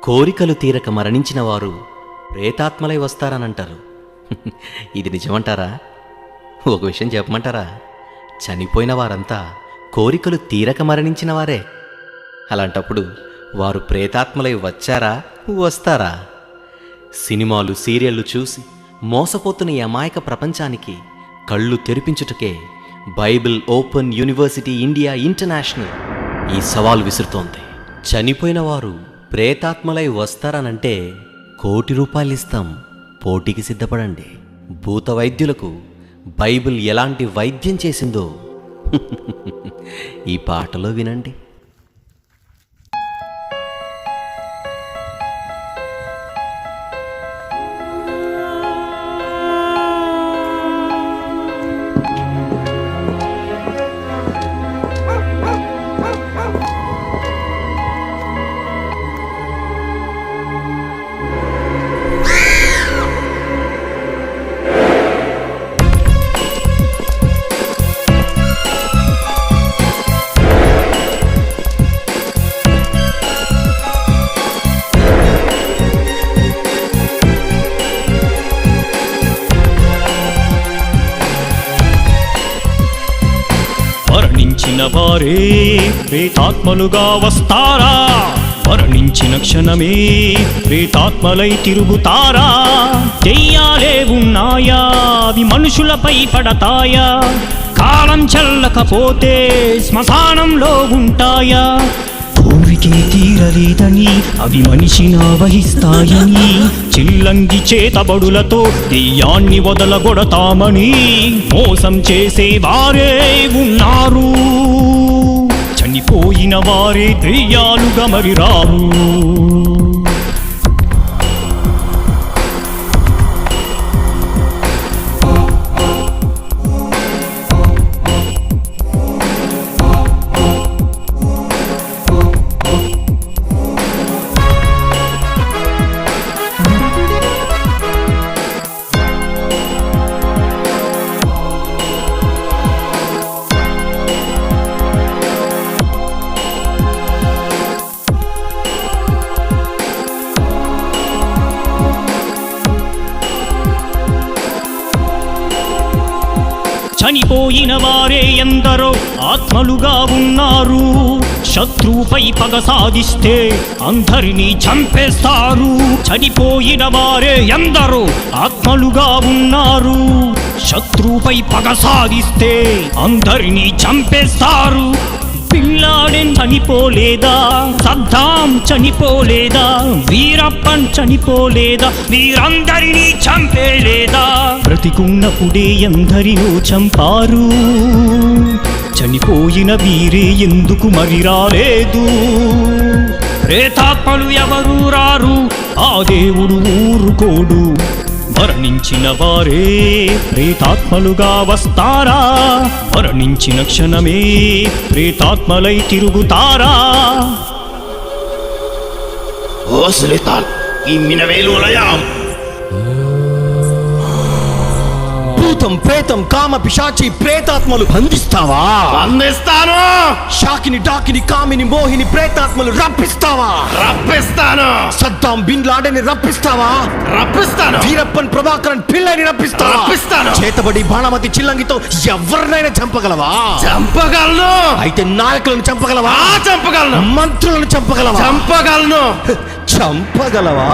కోరికలు తీరక మరణించిన వారు ప్రేతాత్మలై వస్తారనంటారు. ఇది నిజమంటారా? ఒక విషయం చెప్పమంటారా? చనిపోయిన వారంతా కోరికలు తీరక మరణించిన వారే. అలాంటప్పుడు వారు ప్రేతాత్మలై వచ్చారా, వస్తారా? సినిమాలు, సీరియళ్లు చూసి మోసపోతున్న ఈ అమాయక ప్రపంచానికి కళ్ళు తెరిపించుటకే Bible open university India international ఈ సవాల్ విసురుతోంది. చనిపోయిన వారు ప్రేతాత్మలై వస్తారనంటే ₹1,00,00,000 ఇస్తాం, పోటీకి సిద్ధపడండి. భూత వైద్యులకు బైబిల్ ఎలాంటి వైద్యం చేసిందో ఈ పాటలో వినండి. మరణించిన వారే ప్రేతాత్మలుగా వస్తారా? మరణించిన క్షణమే ప్రేతాత్మలై తిరుగుతారా? దెయ్యాలే ఉన్నాయా, అవి మనుషులపై పడతాయా? కాలం చల్లకపోతే శ్మశానంలో ఉంటాయా? కోరికే తీరలేదని అవి మనిషిని ఆవహిస్తాయని, చిల్లంగి చేతబడులతో దెయ్యాన్ని వదలగొడతామని మోసం చేసే వారే ఉన్నారు. చనిపోయిన వారే దెయ్యాలుగా మరి రారు. చనిపోయిన వారే ఎందరో ఆత్మలుగా ఉన్నారు. శత్రువుపై పగ సాధిస్తే అందరినీ చంపేస్తారు. చనిపోయిన వారే ఎందరో ఆత్మలుగా ఉన్నారు. శత్రువుపై పగ సాధిస్తే అందరినీ చంపేస్తారు. బిన్ లాడెన్ చనిపోలేదా? సద్దాం చనిపోలేదా? వీరప్పన్ చనిపోలేదా? వీరందరినీ చంపేలేదా? బ్రతికున్నప్పుడే ఎందరినో చంపారు. చనిపోయిన వీరే ఎందుకు మరి రాలేదు? ప్రేతాత్మలు ఎవరు రారు, ఆ దేవుడు ఊరుకోడు. మరణించిన వారే ప్రేతాత్మలుగా వస్తారా? మరణించిన క్షణమే ప్రేతాత్మలై తిరుగుతారా? ఓ సులేతాన్, ఈ మినవేలు లయాం. భూతం, ప్రేతం, కామ, పిశాచి, ప్రేతాత్మలు బంధిస్తావా? బంధిస్తాను. షాకిని, డాకిని, కామిని, మోహిని ప్రేతాత్మలు రప్పిస్తావా? రప్పిస్తాను. సద్దాం బిన్ లాడెన్ రప్పిస్తావా? రప్పిస్తాను. వీరప్పన్, ప్రభాకరన్ పిల్లని రప్పిస్తావా? రప్పిస్తాను. చేతబడి బాణమతి చిల్లంగితో ఎవరినైనా చంపగలవా? చంపగలను. అయితే నాయకులను చంపగలవా? చంపగలను. మంత్రులను చంపగలవా? చంపగలను. చంపగలవా?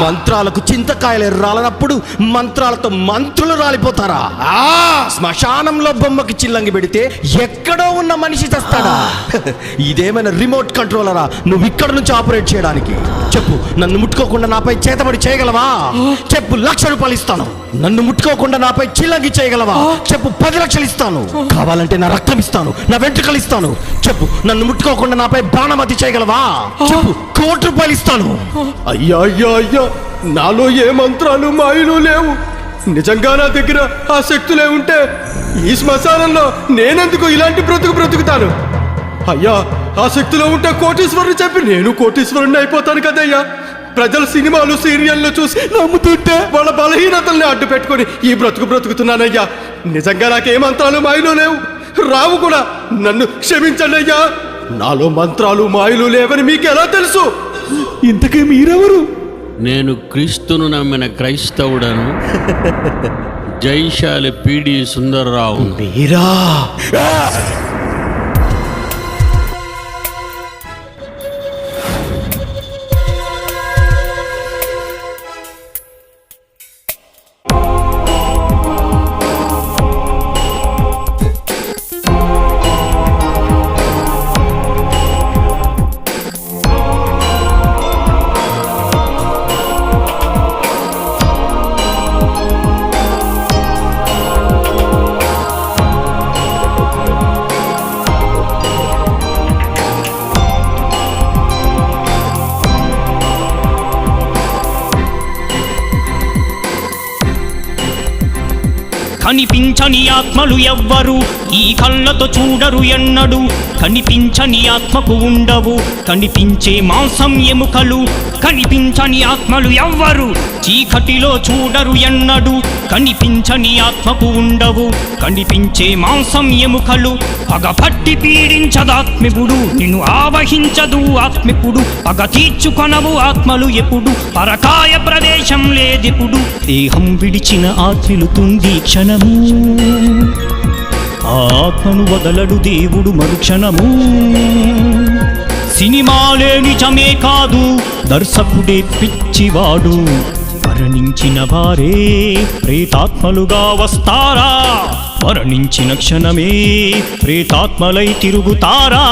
మంత్రాలకు చింతకాయలు రాలనప్పుడు మంత్రాలతో మంత్రులు రాలిపోతారా? శ్మశానంలో బొమ్మకి చిల్లంగి పెడితే ఎక్కడో ఉన్న మనిషి చేస్తాడా? ఇదేమైనా రిమోట్ కంట్రోలరా నువ్వు ఇక్కడ నుంచి ఆపరేట్ చేయడానికి? చెప్పు, నన్ను ముట్టుకోకుండా నాపై చేతబడి చేయగలవా? చెప్పు, ₹1,00,000 ఇస్తాను. నన్ను ముట్టుకోకుండా నాపై చిల్లంగి చేయగలవా? చెప్పు, 10 లక్షలు ఇస్తాను. కావాలంటే నా రక్తం ఇస్తాను, నా వెంట్రుకలు ఇస్తాను. చెప్పు, నన్ను ముట్టుకోకుండా నాపై బాణమతి చేయగలవా? చెప్పు, ₹1,00,00,000 ఇస్తాను. అయ్యా అయ్యా అయ్యా, నాలో ఏ మంత్రాలు మాయలు లేవు. నిజంగా నా దగ్గర ఆ శక్తులే ఉంటే ఈ శ్మశానంలో నేనెందుకు ఇలాంటి బ్రతుకుతాను? అయ్యా, ఆ శక్తిలో ఉంటే కోటీశ్వరుని చెప్పి నేను కోటీశ్వరుని అయిపోతాను కదయ్యా. ప్రజలు సినిమాలు సీరియళ్ళు చూసి నమ్ముతుంటే వాళ్ళ బలహీనతల్ని అడ్డు పెట్టుకొని ఈ బ్రతుకుతున్నానయ్యా. నిజంగా నాకే మంత్రాలు మాయలు లేవు, రావు కూడా. నన్ను క్షమించండి అయ్యా. నాలో మంత్రాలు మాయలు లేవని మీకు ఎలా తెలుసు? ఇంతకీ మీరెవరు? నేను క్రీస్తును నమ్మిన క్రైస్తవుడను. జైశాలి పిడి సుందర్రావు. మీరా? కనిపించని ఆత్మలు ఎవ్వరు ఈ కళ్ళతో చూడరు ఎన్నడు. కనిపించని ఆత్మకు ఉండవు కనిపించే మాంసం ఎముకలు. కనిపించని ఆత్మలు ఎవ్వరు చీకటిలో చూడరు ఎన్నడు. కనిపించని ఆత్మకు ఉండవు కనిపించే మాంసం ఎముకలు. పగపట్టి పీడించదాత్మికుడు నిన్ను ఆవహించదు ఆత్మికుడు. పగ తీర్చుకొనవు ఆత్మలు ఎప్పుడు పరకాయ ప్రదేశం లేదిప్పుడు. దేహం విడిచిన ఆత్మిలుతుంది క్షణము. ఆ ఆత్మను వదలడు దేవుడు మరుక్షణము. సినిమాలే నిజమే కాదు దర్శకుడే పిచ్చివాడు. మరణించిన వారే ప్రేతాత్మలుగా వస్తారా? మరణించిన క్షణమే ప్రేతాత్మలై తిరుగుతారా?